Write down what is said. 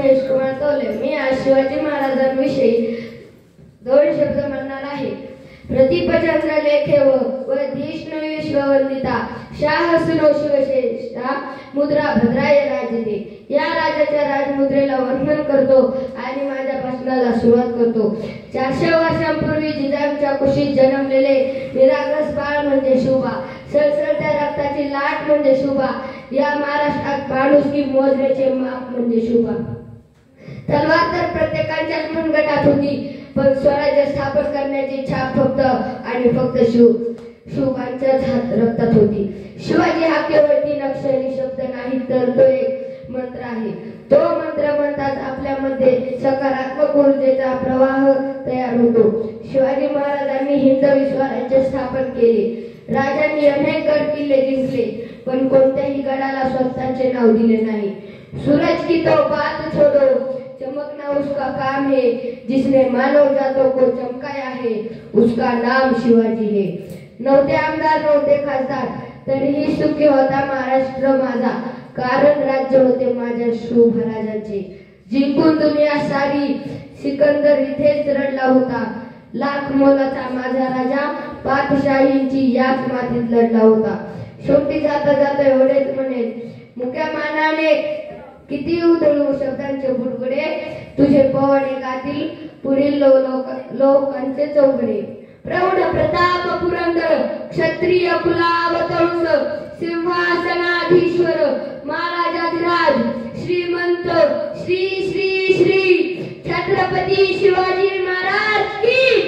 महेश कुमार तोले. मी आज शिवाजी महाराजांविषयी 2 शब्द म्हणणार आहे. प्रतिपचंद्र लेखे व धीष्णु विश्ववंदिता शाह सुनो शिवशेषा मुद्रा भद्राय राजते. या राजाच्या राजमुद्रेला वर्णन करतो आणि माझ्या भाषणाला सुरुवात करतो. 400 वर्षांपूर्वी जिजाऊच्या कुशीत जन्मलेले निरागस बाळ म्हणजे शोभा. सळसळत्या रक्ताची लाट म्हणजे शोभा. या महाराष्ट्रात माणुसकी मोजण्याचे माप म्हणजे शोभा. तलवार तर प्रत्येकाच्याच मनगटात होती, पण स्वराज्य स्थापन करण्याची छाप फक्त आणि फक्त शोभांच्याच रक्तात होती. शिवाजी हा केवळ 3 अक्षरी शब्द नाही, तर तो एक मंत्र आहे. तो मंत्र म्हणताच आपल्यामध्ये सकारात्मक ऊर्जेचा प्रवाह तयार होतो. शिवाजी महाराजांनी हिंदवी स्वराज्य स्थापन केले. राजांनी अनेक गड किल्ले जिंकले, पण कोणत्याही गडाला स्वतःचे नाव दिले नाही. सूरज की तो बात छोड़ो, चमकना उसका काम है. जिसने मानव जातों को चमकाया है, उसका नाम शिवाजी है. नव्हते आमदार, नव्हते खासदार, तरीही सुखी होता महाराष्ट्र माझा, कारण राज्य होते माझ्या शिवराजांचे. जिंकून दुनिया सारी सिकंदर इथेच रडला होता. लाख मोलाचा माझा राजा पातशाहींची याच मातीत लढला होता. शेवटी जाता जाता एवढेच म्हणेल, मुक्या मानाने किती उधळू शब्दांचे बुडबुडे, तुझे पवने गातील पुढील लोकांचे चौघडे. प्रौढ प्रताप पुरंदर, क्षत्रिय कुलावतंस, सिंहासनाधीश्वर, महाराजाधिराज, श्रीमंत श्री श्री श्री छत्रपती शिवाजी महाराज की